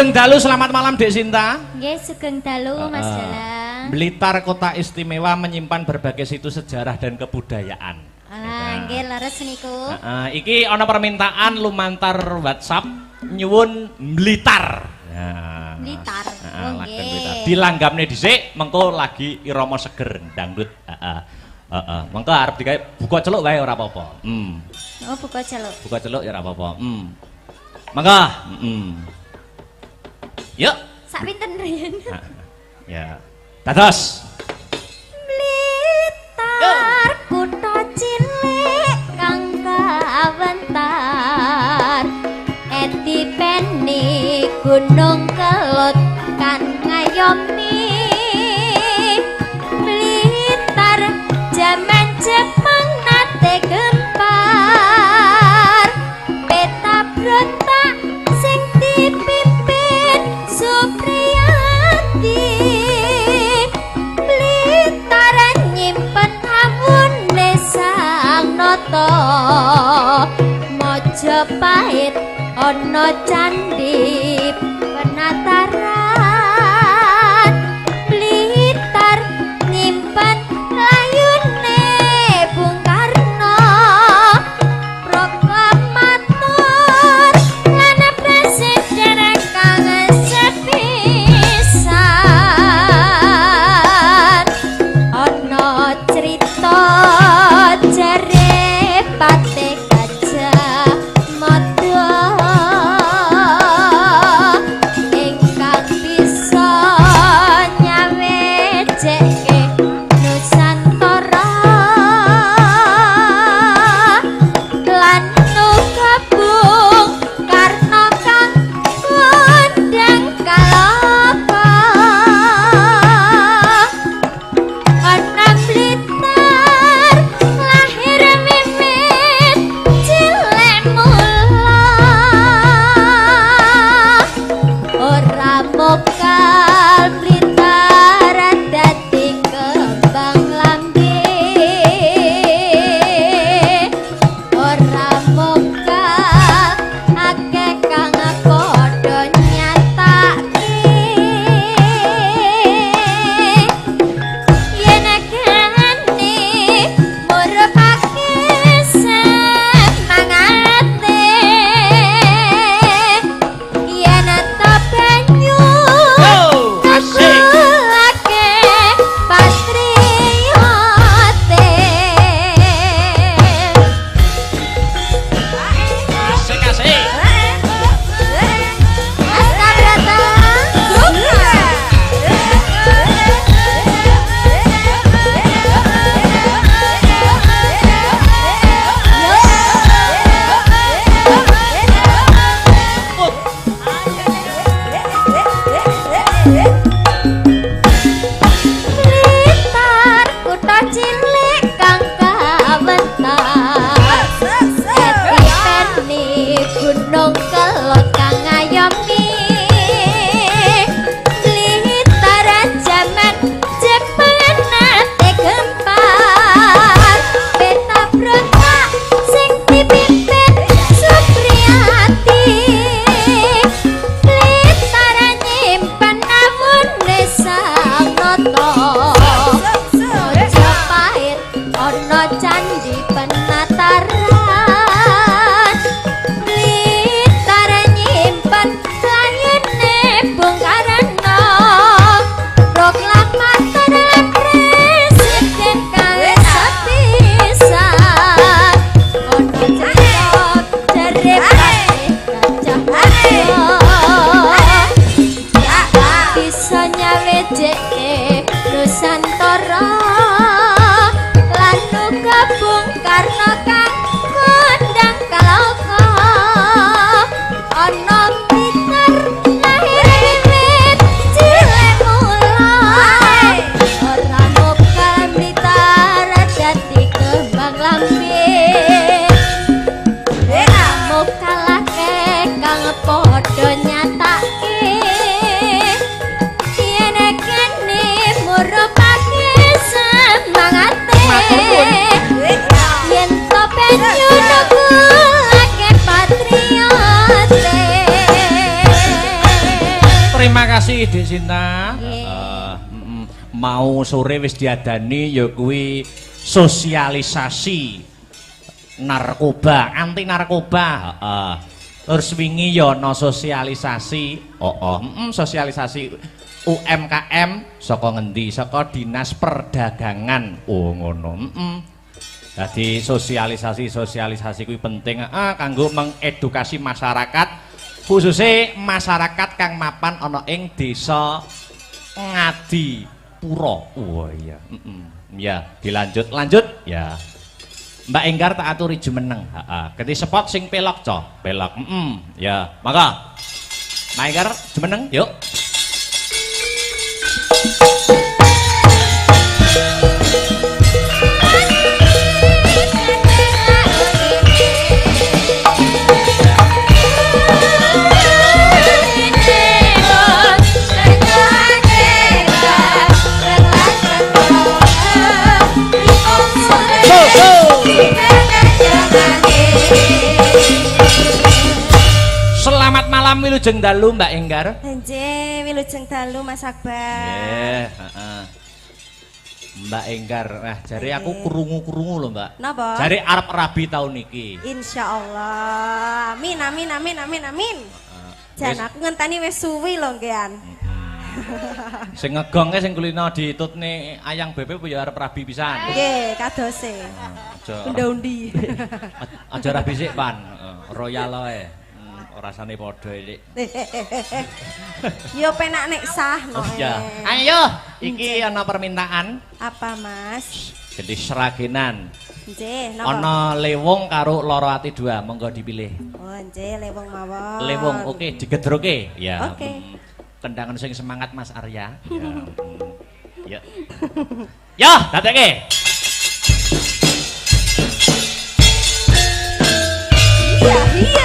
Lajeng dalu selamat malam Dek Sinta. Nggih, sugeng dalu Mas Dalang. Blitar kota istimewa menyimpan berbagai situs sejarah dan kebudayaan. Nggih leres niku. Iki ana permintaan lumantar WhatsApp nyuwun Blitar. Blitar. Nggih. Dilanggamne dhisik mengko lagi irama seger dangdut. Mengko arep digawe buka celuk wae ora apa-apa. Oh, buka celuk. Buka celuk ya ora apa-apa. Mangga. Yuk. Sak pinten riyen? Ya. Dados. Blitar kutha cilik kang kawentar. Etipeni Gunung Kelut kan ngayomi. Blitar jaman Jepang nate gempar. Peta brontak sing dipimpin Supriyati. Blitar nyimpen awune Sang Nata. Majapahit ana candhi penataran. Blitar nyimpen layune Bung Karno. Proklamator lan presiden kang sepisan. Ana crita jare Patih Gajah Mada ingkang bisa nyawejeke Nusantara lan gabung Karna kang kondang kalapa. Ana Blitar lahir mimit cilik mula. Ora mokal Blitar dadi kembang lambe. Ora mokal akeh kang padha nyatake. Yen kene murupake semangate. Yen ta banyu kakulake patriote. Asik asik. Astabrata Blitar kutha cilik kang kawentar. Etipeni Gunung Kelut kang ngayomi. Blitar jaman Jepang nate gempar. Peta brontak sing dipimpin Supriyati. Blitar nyimpen awune Sang Nata. Majapahit ana candhi penataran. Blitar nyimpen layune Bung Karno. Proklamator lan presiden kang sepisan. Ana crita jare Patih Gajah Mada bisa nyawejeke Nusantara lan gabung Karna kang kondang kalapa. Ana Blitar lahir mimit cilik mula. Ora mokal Blitar dadi kembang lambe. Ora mokal akeh kang padha nyatake. Yen kene murupake kasih Dik Sinta. Mau sore wis diadani ya kuwi sosialisasi narkoba, anti narkoba. Terus wingi ya ana sosialisasi. Sosialisasi UMKM saka ngendi? Saka Dinas Perdagangan. Oh ngono. Jadi sosialisasi kuwi penting kanggo mengedukasi masyarakat, khususnya masyarakat kang mapan ana ing desa Ngadipura. Oh iya. Ya, lanjut ya. Mbak Enggar tak aturi jumeneng. Ganti spot sing pelok, Cok. Pelok. Ya, maka Mbak Enggar jumeneng, yuk. Selamat malam wilujeng dalu Mbak Enggar. Nggih, wilujeng dalu Mas Akbar. Mbak Enggar, jare aku krungu-krungu lho, Mbak. Napa? Jare arep rabi taun iki. Insyaallah. Amin. Jan aku ngenteni wis suwi lho ngean. Sing ngegongke sing kulino ditutne ayang bebek ya arep rabi pisan. Nggih, kadose. Aja. Undi-undi. Aja rabi sik, Pan. Royal ae. Rasane padha iki. Yo penak nek sah no. Ya. Ayo, iki ana permintaan. Apa, Mas? Gedhe seragenan. Nggih, napa? Ana lewung karo loro ati dua, monggo dipilih. Oh, nggih, lewung mawon. Lewung, oke, digedroke. Ya. Oke. Kendangan sing semangat Mas Arya. Ya. Ya, dadekke. Iya.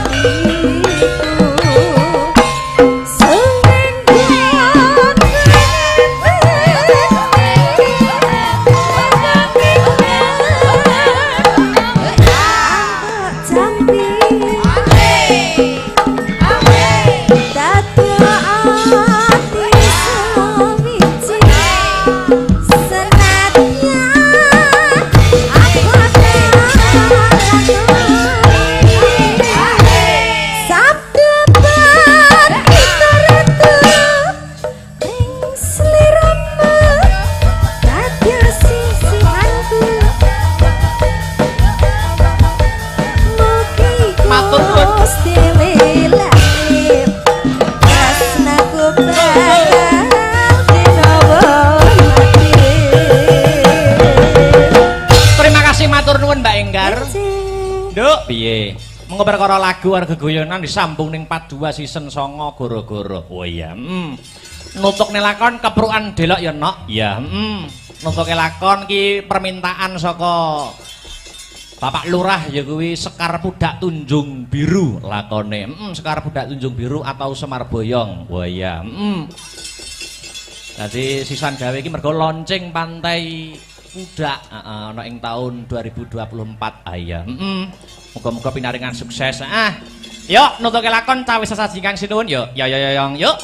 Hati Mengko perkara lagu warga guyonan disambung ning 42 season 9 goro-goro. Oh iya, nutukne lakon keprukan delok ya nok. Ya, nutuke lakon ki permintaan saka Bapak Lurah ya kuwi Sekar Pudak Tunjung Biru lakone. Sekar Pudak Tunjung Biru atau Semar Boyong. Wah iya. Dadi sisan gawe iki mergo launching Pantai Pudak ana ing taun 2024. Ah iya. Muga-muga pinaringan sukses. Yuk nutuke lakon cawis sesaji Kang Sinuwun yuk. Yuk.